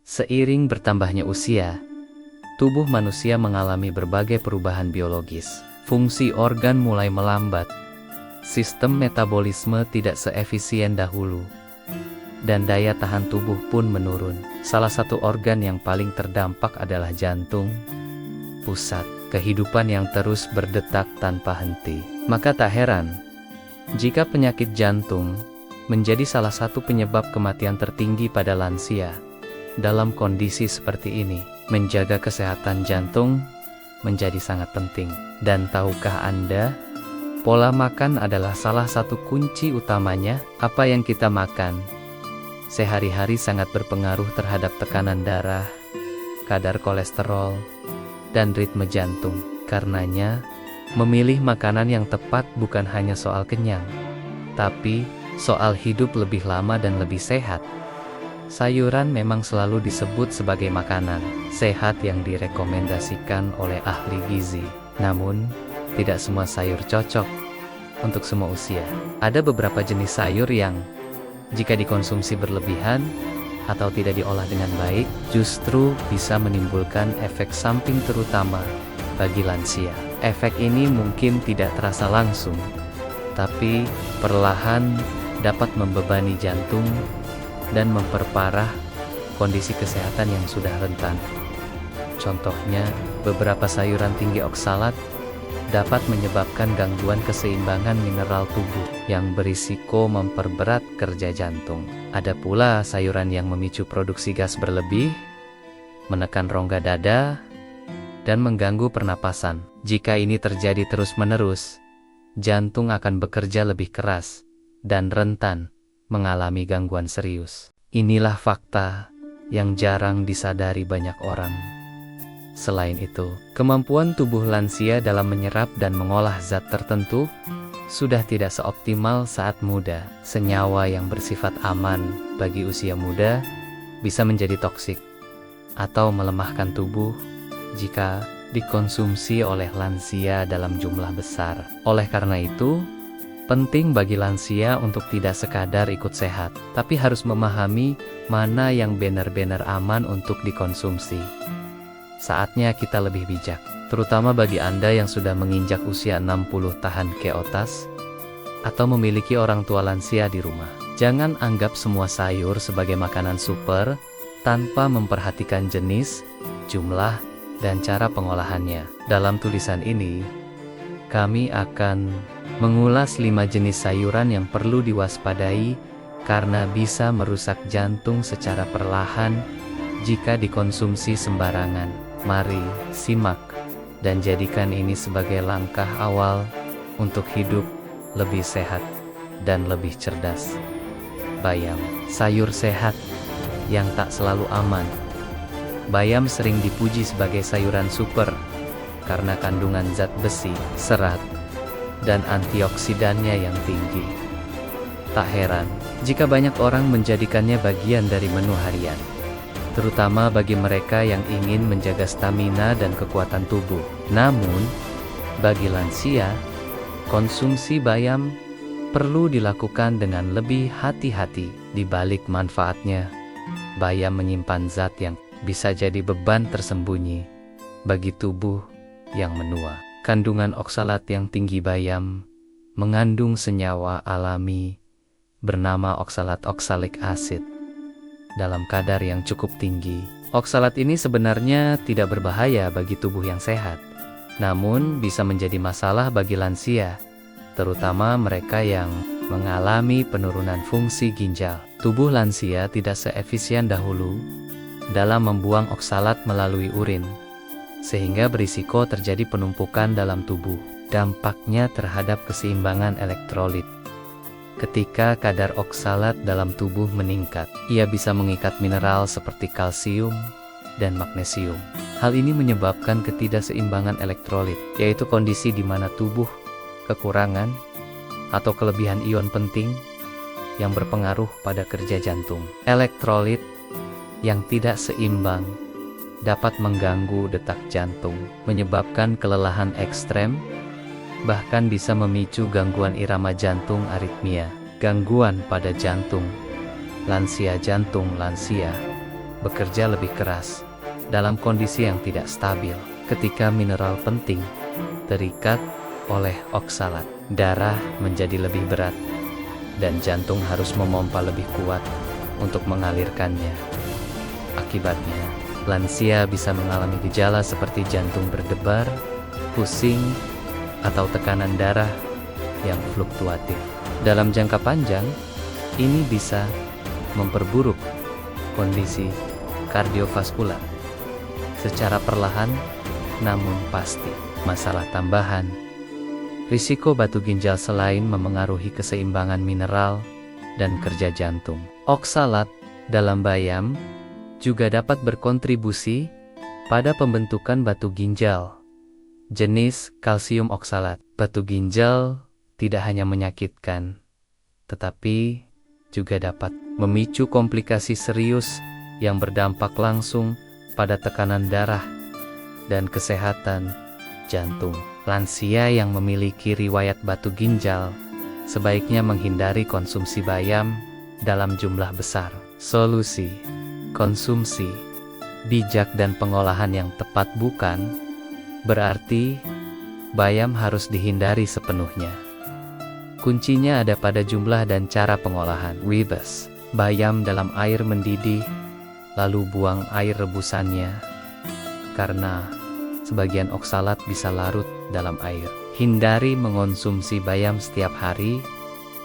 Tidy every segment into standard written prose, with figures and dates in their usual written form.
Seiring bertambahnya usia, tubuh manusia mengalami berbagai perubahan biologis. Fungsi organ mulai melambat, sistem metabolisme tidak seefisien dahulu, dan daya tahan tubuh pun menurun. Salah satu organ yang paling terdampak adalah jantung, pusat kehidupan yang terus berdetak tanpa henti. Maka tak heran jika penyakit jantung menjadi salah satu penyebab kematian tertinggi pada lansia. Dalam kondisi seperti ini, menjaga kesehatan jantung menjadi sangat penting. Dan tahukah Anda, pola makan adalah salah satu kunci utamanya. Apa yang kita makan sehari-hari sangat berpengaruh terhadap tekanan darah, kadar kolesterol, dan ritme jantung. Karenanya, memilih makanan yang tepat bukan hanya soal kenyang, tapi soal hidup lebih lama dan lebih sehat. Sayuran memang selalu disebut sebagai makanan sehat yang direkomendasikan oleh ahli gizi. Namun, tidak semua sayur cocok untuk semua usia. Ada beberapa jenis sayur yang jika dikonsumsi berlebihan atau tidak diolah dengan baik, justru bisa menimbulkan efek samping terutama bagi lansia. Efek ini mungkin tidak terasa langsung, tapi perlahan dapat membebani jantung dan memperparah kondisi kesehatan yang sudah rentan. Contohnya, beberapa sayuran tinggi oksalat dapat menyebabkan gangguan keseimbangan mineral tubuh yang berisiko memperberat kerja jantung. Ada pula sayuran yang memicu produksi gas berlebih, menekan rongga dada, dan mengganggu pernapasan. Jika ini terjadi terus-menerus, jantung akan bekerja lebih keras dan rentan mengalami gangguan serius. Inilah fakta yang jarang disadari banyak orang. Selain itu, kemampuan tubuh lansia dalam menyerap dan mengolah zat tertentu sudah tidak seoptimal saat muda. Senyawa yang bersifat aman bagi usia muda bisa menjadi toksik atau melemahkan tubuh jika dikonsumsi oleh lansia dalam jumlah besar. Oleh karena itu, penting bagi lansia untuk tidak sekadar ikut sehat, tapi harus memahami mana yang benar-benar aman untuk dikonsumsi. Saatnya kita lebih bijak, terutama bagi Anda yang sudah menginjak usia 60 tahun ke atas, atau memiliki orang tua lansia di rumah. Jangan anggap semua sayur sebagai makanan super, tanpa memperhatikan jenis, jumlah, dan cara pengolahannya. Dalam tulisan ini, kami akan mengulas 5 jenis sayuran yang perlu diwaspadai karena bisa merusak jantung secara perlahan jika dikonsumsi sembarangan. Mari simak dan jadikan ini sebagai langkah awal untuk hidup lebih sehat dan lebih cerdas. Bayam, sayur sehat yang tak selalu aman. Bayam sering dipuji sebagai sayuran super karena kandungan zat besi, serat, dan antioksidannya yang tinggi. Tak heran jika banyak orang menjadikannya bagian dari menu harian, terutama bagi mereka yang ingin menjaga stamina dan kekuatan tubuh. Namun, bagi lansia, konsumsi bayam perlu dilakukan dengan lebih hati-hati. Di balik manfaatnya, bayam menyimpan zat yang bisa jadi beban tersembunyi bagi tubuh yang menua. Kandungan oksalat yang tinggi bayam mengandung senyawa alami bernama oksalat oksalik asid dalam kadar yang cukup tinggi. Oksalat ini sebenarnya tidak berbahaya bagi tubuh yang sehat, namun bisa menjadi masalah bagi lansia, terutama mereka yang mengalami penurunan fungsi ginjal. Tubuh lansia tidak seefisien dahulu dalam membuang oksalat melalui urin, sehingga berisiko terjadi penumpukan dalam tubuh. Dampaknya terhadap keseimbangan elektrolit. Ketika kadar oksalat dalam tubuh meningkat, ia bisa mengikat mineral seperti kalsium dan magnesium. Hal ini menyebabkan ketidakseimbangan elektrolit, yaitu kondisi di mana tubuh kekurangan atau kelebihan ion penting yang berpengaruh pada kerja jantung. Elektrolit yang tidak seimbang dapat mengganggu detak jantung, menyebabkan kelelahan ekstrem, bahkan bisa memicu gangguan irama jantung aritmia, gangguan pada jantung, lansia bekerja lebih keras dalam kondisi yang tidak stabil. Ketika mineral penting terikat oleh oksalat, darah menjadi lebih berat dan jantung harus memompa lebih kuat untuk mengalirkannya. Akibatnya, lansia bisa mengalami gejala seperti jantung berdebar, pusing, atau tekanan darah yang fluktuatif. Dalam jangka panjang, ini bisa memperburuk kondisi kardiovaskular secara perlahan namun pasti. Masalah tambahan, risiko batu ginjal selain memengaruhi keseimbangan mineral dan kerja jantung. Oksalat dalam bayam juga dapat berkontribusi pada pembentukan batu ginjal. Jenis kalsium oksalat. Batu ginjal tidak hanya menyakitkan, tetapi juga dapat memicu komplikasi serius yang berdampak langsung pada tekanan darah dan kesehatan jantung. Lansia yang memiliki riwayat batu ginjal sebaiknya menghindari konsumsi bayam dalam jumlah besar. Solusi: konsumsi bijak dan pengolahan yang tepat bukan berarti bayam harus dihindari sepenuhnya. Kuncinya ada pada jumlah dan cara pengolahan. Rebus bayam dalam air mendidih, lalu buang air rebusannya, karena sebagian oksalat bisa larut dalam air. Hindari mengonsumsi bayam setiap hari,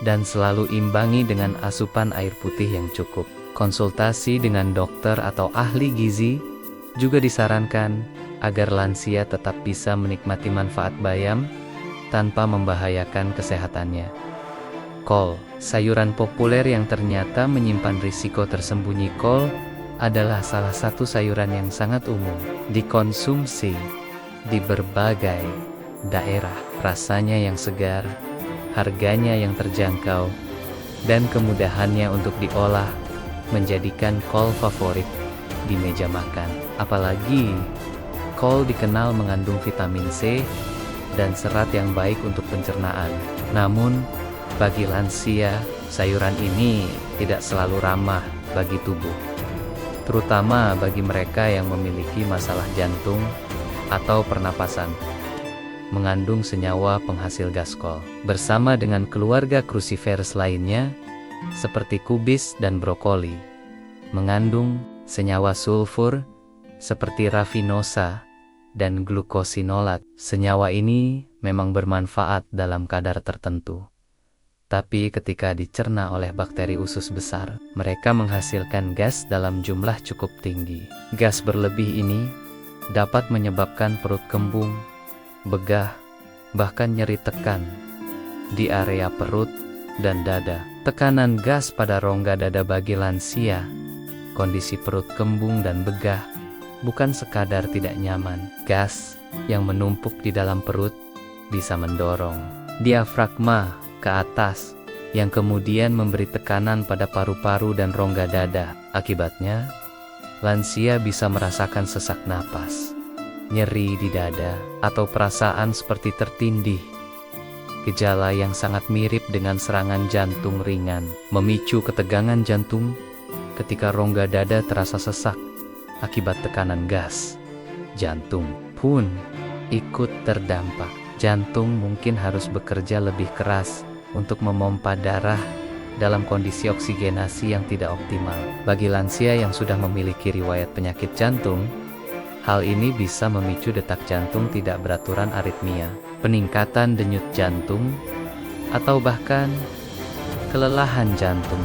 dan selalu imbangi dengan asupan air putih yang cukup. Konsultasi dengan dokter atau ahli gizi juga disarankan agar lansia tetap bisa menikmati manfaat bayam tanpa membahayakan kesehatannya. Kol, sayuran populer yang ternyata menyimpan risiko tersembunyi. Kol adalah salah satu sayuran yang sangat umum dikonsumsi di berbagai daerah. Rasanya yang segar, harganya yang terjangkau, dan kemudahannya untuk diolah menjadikan kol favorit di meja makan. Apalagi kol dikenal mengandung vitamin C dan serat yang baik untuk pencernaan. Namun, bagi lansia, sayuran ini tidak selalu ramah bagi tubuh, terutama bagi mereka yang memiliki masalah jantung atau pernapasan. Mengandung senyawa penghasil gas. Kol bersama dengan keluarga cruciferous lainnya seperti kubis dan brokoli mengandung senyawa sulfur seperti rafinosa dan glukosinolat. Senyawa ini memang bermanfaat dalam kadar tertentu, tapi ketika dicerna oleh bakteri usus besar, mereka menghasilkan gas dalam jumlah cukup tinggi. Gas berlebih ini dapat menyebabkan perut kembung, begah, bahkan nyeri tekan di area perut dan dada. Tekanan gas pada rongga dada bagi lansia, kondisi perut kembung dan begah bukan sekadar tidak nyaman. Gas yang menumpuk di dalam perut bisa mendorong diafragma ke atas, yang kemudian memberi tekanan pada paru-paru dan rongga dada. Akibatnya, lansia bisa merasakan sesak napas, nyeri di dada, atau perasaan seperti tertindih. Gejala yang sangat mirip dengan serangan jantung ringan, memicu ketegangan jantung ketika rongga dada terasa sesak akibat tekanan gas. Jantung pun ikut terdampak. Jantung mungkin harus bekerja lebih keras untuk memompa darah dalam kondisi oksigenasi yang tidak optimal. Bagi lansia yang sudah memiliki riwayat penyakit jantung, hal ini bisa memicu detak jantung tidak beraturan, aritmia, peningkatan denyut jantung, atau bahkan kelelahan jantung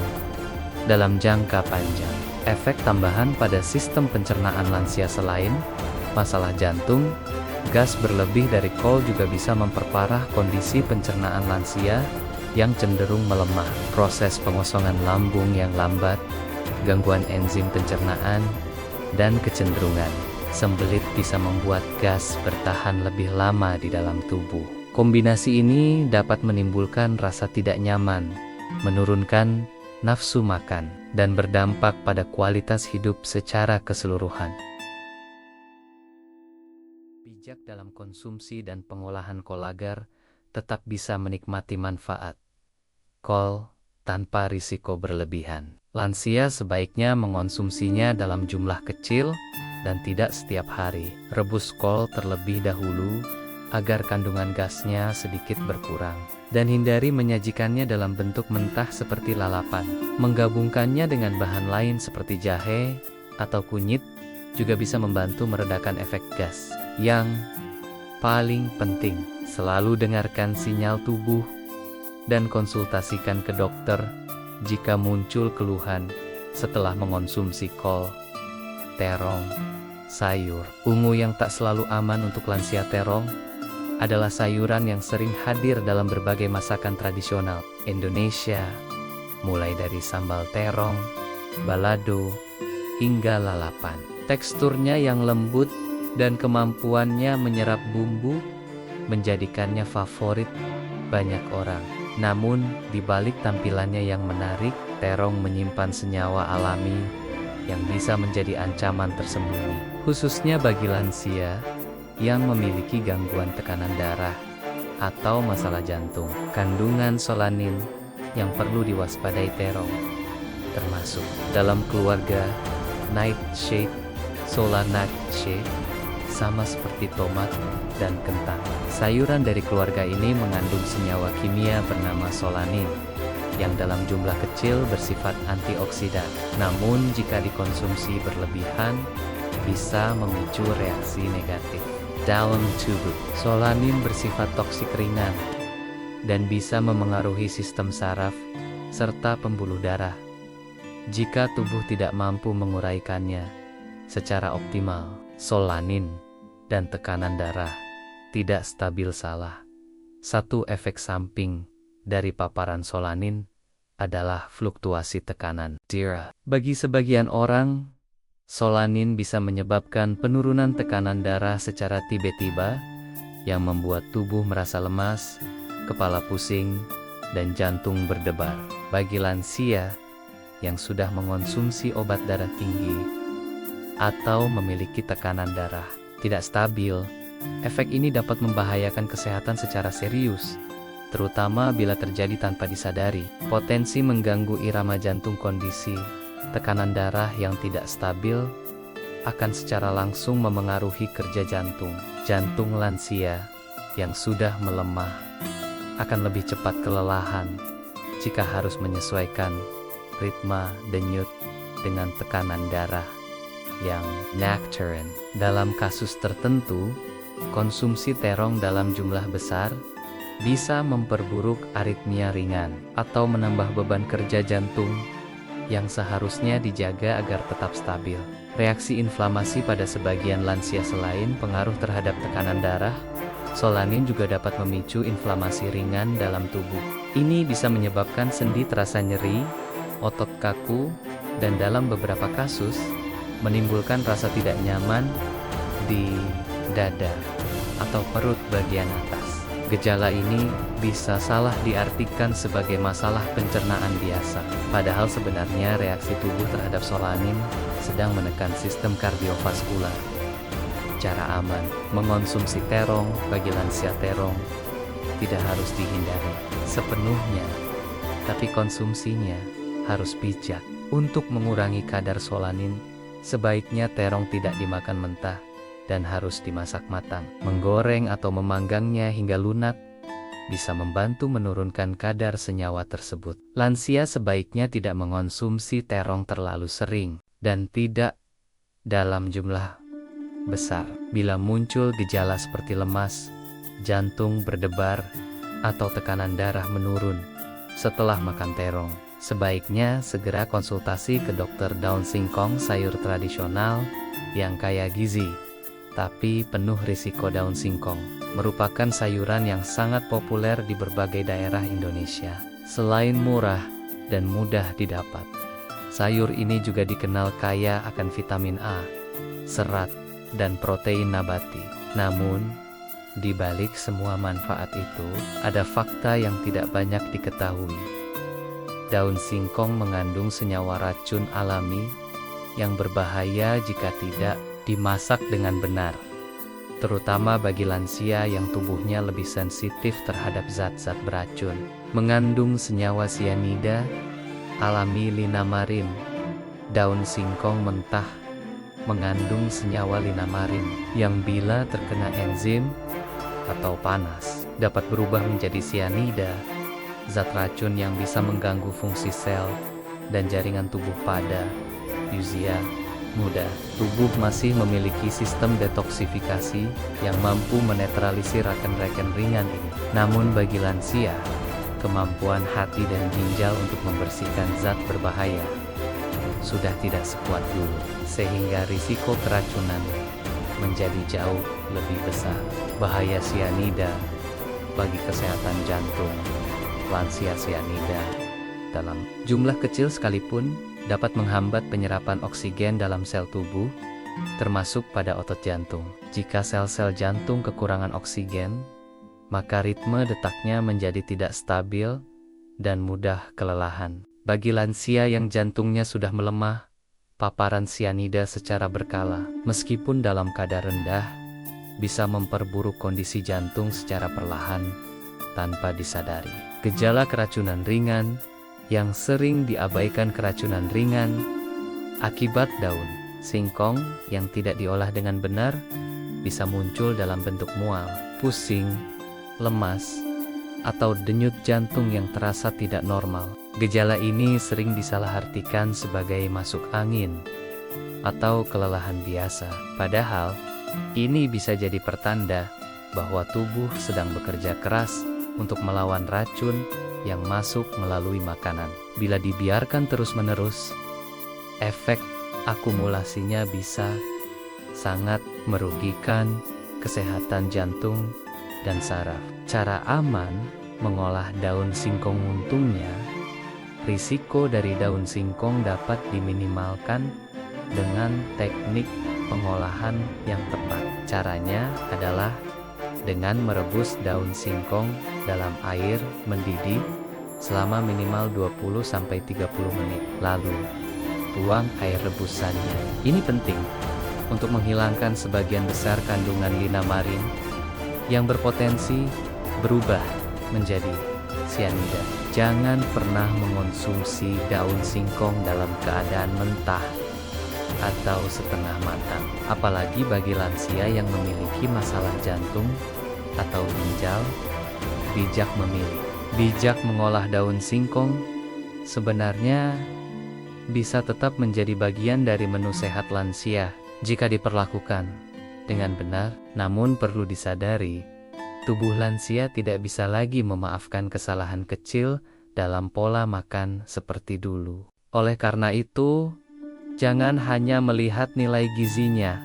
dalam jangka panjang. Efek tambahan pada sistem pencernaan lansia selain masalah jantung, gas berlebih dari kol juga bisa memperparah kondisi pencernaan lansia yang cenderung melemah. Proses pengosongan lambung yang lambat, gangguan enzim pencernaan, dan kecenderungan sembelit bisa membuat gas bertahan lebih lama di dalam tubuh. Kombinasi ini dapat menimbulkan rasa tidak nyaman, menurunkan nafsu makan, dan berdampak pada kualitas hidup secara keseluruhan. Bijak dalam konsumsi dan pengolahan kol agar tetap bisa menikmati manfaat kol tanpa risiko berlebihan. Lansia sebaiknya mengonsumsinya dalam jumlah kecil dan tidak setiap hari. Rebus kol terlebih dahulu agar kandungan gasnya sedikit berkurang. Dan hindari menyajikannya dalam bentuk mentah seperti lalapan. Menggabungkannya dengan bahan lain seperti jahe atau kunyit juga bisa membantu meredakan efek gas. Yang paling penting, selalu dengarkan sinyal tubuh dan konsultasikan ke dokter jika muncul keluhan setelah mengonsumsi kol, terong, sayur. Ungu yang tak selalu aman untuk lansia. Terong adalah sayuran yang sering hadir dalam berbagai masakan tradisional Indonesia, mulai dari sambal terong, balado, hingga lalapan. Teksturnya yang lembut dan kemampuannya menyerap bumbu menjadikannya favorit banyak orang. Namun, di balik tampilannya yang menarik, terong menyimpan senyawa alami yang bisa menjadi ancaman tersembunyi, khususnya bagi lansia yang memiliki gangguan tekanan darah atau masalah jantung. Kandungan solanin yang perlu diwaspadai terong termasuk dalam keluarga nightshade, solanaceae, sama seperti tomat dan kentang. Sayuran dari keluarga ini mengandung senyawa kimia bernama solanin yang dalam jumlah kecil bersifat antioksidan. Namun jika dikonsumsi berlebihan bisa memicu reaksi negatif dalam tubuh. Solanin bersifat toksik ringan dan bisa memengaruhi sistem saraf serta pembuluh darah jika tubuh tidak mampu menguraikannya secara optimal. Solanin dan tekanan darah tidak stabil. Salah satu efek samping dari paparan solanin adalah fluktuasi tekanan darah. Bagi sebagian orang, solanin bisa menyebabkan penurunan tekanan darah secara tiba-tiba yang membuat tubuh merasa lemas, kepala pusing, dan jantung berdebar. Bagi lansia yang sudah mengonsumsi obat darah tinggi atau memiliki tekanan darah tidak stabil, efek ini dapat membahayakan kesehatan secara serius, terutama bila terjadi tanpa disadari. Potensi mengganggu irama jantung. Kondisi tekanan darah yang tidak stabil akan secara langsung memengaruhi kerja jantung. Jantung lansia yang sudah melemah akan lebih cepat kelelahan jika harus menyesuaikan ritme denyut dengan tekanan darah yang nocturne. Dalam kasus tertentu, konsumsi terong dalam jumlah besar bisa memperburuk aritmia ringan atau menambah beban kerja jantung yang seharusnya dijaga agar tetap stabil. Reaksi inflamasi pada sebagian lansia. Selain pengaruh terhadap tekanan darah, solanin juga dapat memicu inflamasi ringan dalam tubuh. Ini bisa menyebabkan sendi terasa nyeri, otot kaku, dan dalam beberapa kasus menimbulkan rasa tidak nyaman di dada atau perut bagian atas. Gejala ini bisa salah diartikan sebagai masalah pencernaan biasa, padahal sebenarnya reaksi tubuh terhadap solanin sedang menekan sistem kardiovaskular. Cara aman mengonsumsi terong. Bagi lansia, terong tidak harus dihindari sepenuhnya, tapi konsumsinya harus bijak. Untuk mengurangi kadar solanin, sebaiknya terong tidak dimakan mentah dan harus dimasak matang. Menggoreng atau memanggangnya hingga lunak bisa membantu menurunkan kadar senyawa tersebut. Lansia sebaiknya tidak mengonsumsi terong terlalu sering dan tidak dalam jumlah besar. Bila muncul gejala seperti lemas, jantung berdebar, atau tekanan darah menurun setelah makan terong, sebaiknya segera konsultasi ke dokter. Daun singkong, sayur tradisional yang kaya gizi tapi penuh risiko. Daun singkong merupakan sayuran yang sangat populer di berbagai daerah Indonesia. Selain murah dan mudah didapat, sayur ini juga dikenal kaya akan vitamin A, serat, dan protein nabati. Namun, di balik semua manfaat itu, ada fakta yang tidak banyak diketahui. Daun singkong mengandung senyawa racun alami yang berbahaya jika tidak dimasak dengan benar, terutama bagi lansia yang tubuhnya lebih sensitif terhadap zat-zat beracun. Mengandung senyawa sianida alami linamarin. Daun singkong mentah mengandung senyawa linamarin yang bila terkena enzim atau panas dapat berubah menjadi sianida, zat racun yang bisa mengganggu fungsi sel dan jaringan tubuh pada usia muda. Tubuh masih memiliki sistem detoksifikasi yang mampu menetralisir racun-racun ringan ini. Namun bagi lansia, kemampuan hati dan ginjal untuk membersihkan zat berbahaya sudah tidak sekuat dulu, sehingga risiko keracunan menjadi jauh lebih besar. Bahaya sianida bagi kesehatan jantung. Lansia sianida dalam jumlah kecil sekalipun dapat menghambat penyerapan oksigen dalam sel tubuh, termasuk pada otot jantung. Jika sel-sel jantung kekurangan oksigen, maka ritme detaknya menjadi tidak stabil dan mudah kelelahan. Bagi lansia yang jantungnya sudah melemah, paparan sianida secara berkala, meskipun dalam kadar rendah, bisa memperburuk kondisi jantung secara perlahan tanpa disadari. Gejala keracunan ringan yang sering diabaikan. Keracunan ringan akibat daun singkong yang tidak diolah dengan benar bisa muncul dalam bentuk mual, pusing, lemas, atau denyut jantung yang terasa tidak normal. Gejala ini sering disalahartikan sebagai masuk angin atau kelelahan biasa. Padahal, ini bisa jadi pertanda bahwa tubuh sedang bekerja keras untuk melawan racun yang masuk melalui makanan. Bila dibiarkan terus-menerus, efek akumulasinya bisa sangat merugikan kesehatan jantung dan saraf. Cara aman mengolah daun singkong untungnya, risiko dari daun singkong dapat diminimalkan dengan teknik pengolahan yang tepat. Caranya adalah dengan merebus daun singkong dalam air mendidih selama minimal 20-30 menit. Lalu, tuang air rebusannya. Ini penting untuk menghilangkan sebagian besar kandungan linamarin yang berpotensi berubah menjadi sianida. Jangan pernah mengonsumsi daun singkong dalam keadaan mentah atau setengah matang, apalagi bagi lansia yang memiliki masalah jantung atau ginjal. Bijak mengolah daun singkong sebenarnya bisa tetap menjadi bagian dari menu sehat lansia jika diperlakukan dengan benar. Namun perlu disadari, tubuh lansia tidak bisa lagi memaafkan kesalahan kecil dalam pola makan seperti dulu. Oleh karena itu, jangan hanya melihat nilai gizinya,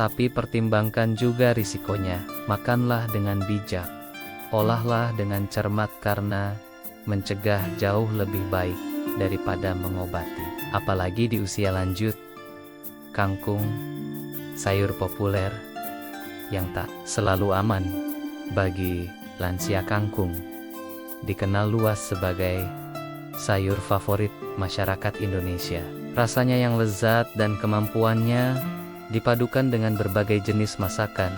tapi pertimbangkan juga risikonya. Makanlah dengan bijak, olahlah dengan cermat, karena mencegah jauh lebih baik daripada mengobati. Apalagi di usia lanjut, kangkung, sayur populer yang tak selalu aman bagi lansia. Kangkung dikenal luas sebagai sayur favorit masyarakat Indonesia. Rasanya yang lezat dan kemampuannya dipadukan dengan berbagai jenis masakan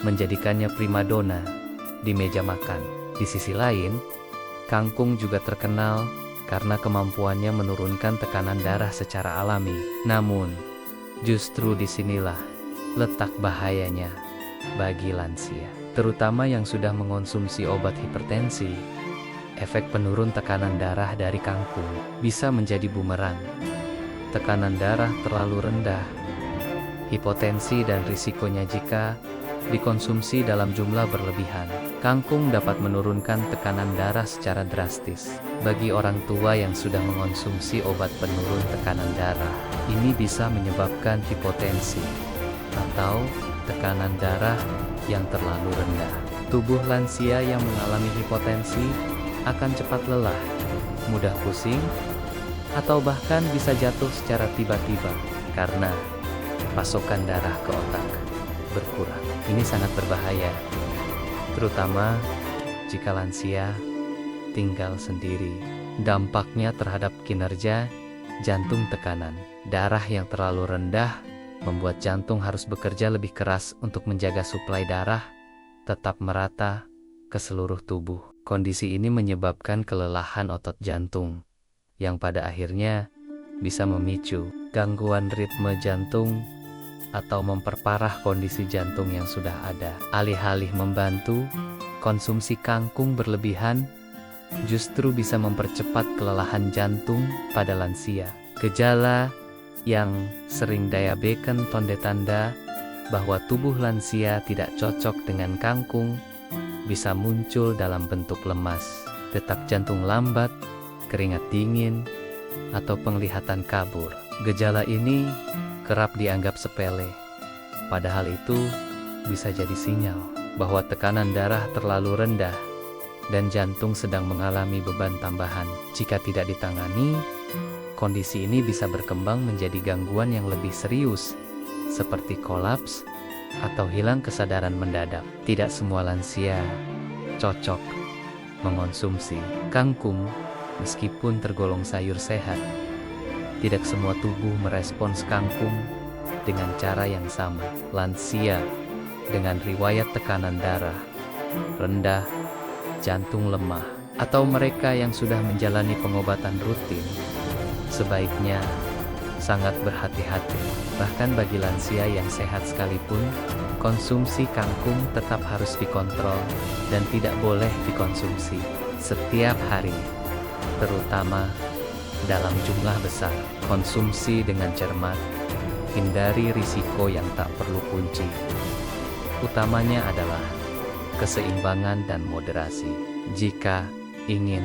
menjadikannya primadona di meja makan. Di sisi lain, kangkung juga terkenal karena kemampuannya menurunkan tekanan darah secara alami. Namun, justru disinilah letak bahayanya bagi lansia, terutama yang sudah mengonsumsi obat hipertensi. Efek penurun tekanan darah dari kangkung bisa menjadi bumerang. Tekanan darah terlalu rendah, hipotensi, dan risikonya jika dikonsumsi dalam jumlah berlebihan. Kangkung dapat menurunkan tekanan darah secara drastis. Bagi orang tua yang sudah mengonsumsi obat penurun tekanan darah, ini bisa menyebabkan hipotensi atau tekanan darah yang terlalu rendah. Tubuh lansia yang mengalami hipotensi akan cepat lelah, mudah pusing, atau bahkan bisa jatuh secara tiba-tiba karena pasokan darah ke otak berkurang. Ini sangat berbahaya, terutama jika lansia tinggal sendiri. Dampaknya terhadap kinerja jantung. Tekanan darah yang terlalu rendah membuat jantung harus bekerja lebih keras untuk menjaga suplai darah tetap merata ke seluruh tubuh. Kondisi ini menyebabkan kelelahan otot jantung yang pada akhirnya bisa memicu gangguan ritme jantung atau memperparah kondisi jantung yang sudah ada. Alih-alih membantu, konsumsi kangkung berlebihan justru bisa mempercepat kelelahan jantung pada lansia. Gejala yang sering diabaikan tanda bahwa tubuh lansia tidak cocok dengan kangkung bisa muncul dalam bentuk lemas, detak jantung lambat, keringat dingin, atau penglihatan kabur. Gejala ini kerap dianggap sepele, padahal itu bisa jadi sinyal bahwa tekanan darah terlalu rendah dan jantung sedang mengalami beban tambahan. Jika tidak ditangani, kondisi ini bisa berkembang menjadi gangguan yang lebih serius, seperti kolaps atau hilang kesadaran mendadak. Tidak semua lansia cocok mengonsumsi kangkung meskipun tergolong sayur sehat. Tidak semua tubuh merespons kangkung dengan cara yang sama. Lansia dengan riwayat tekanan darah rendah, jantung lemah, atau mereka yang sudah menjalani pengobatan rutin sebaiknya sangat berhati-hati. Bahkan bagi lansia yang sehat sekalipun, konsumsi kangkung tetap harus dikontrol dan tidak boleh dikonsumsi setiap hari, terutama dalam jumlah besar. Konsumsi dengan cermat, hindari risiko yang tak perlu kunci. Utamanya adalah keseimbangan dan moderasi. Jika ingin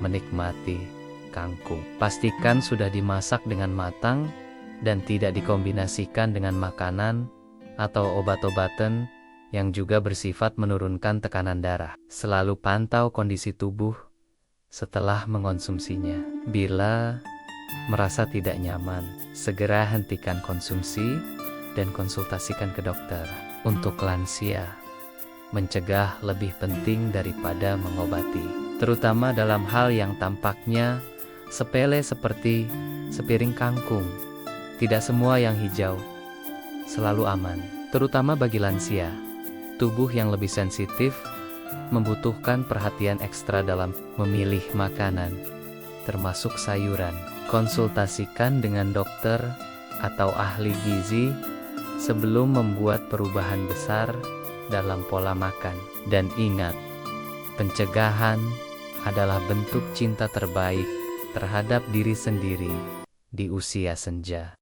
menikmati kangkung, pastikan sudah dimasak dengan matang dan tidak dikombinasikan dengan makanan atau obat-obatan yang juga bersifat menurunkan tekanan darah. Selalu pantau kondisi tubuh setelah mengonsumsinya. Bila merasa tidak nyaman, segera hentikan konsumsi dan konsultasikan ke dokter. Untuk lansia, mencegah lebih penting daripada mengobati, terutama dalam hal yang tampaknya sepele seperti sepiring kangkung. Tidak semua yang hijau selalu aman, terutama bagi lansia. Tubuh yang lebih sensitif membutuhkan perhatian ekstra dalam memilih makanan, termasuk sayuran. Konsultasikan dengan dokter atau ahli gizi sebelum membuat perubahan besar dalam pola makan. Dan ingat, pencegahan adalah bentuk cinta terbaik terhadap diri sendiri di usia senja.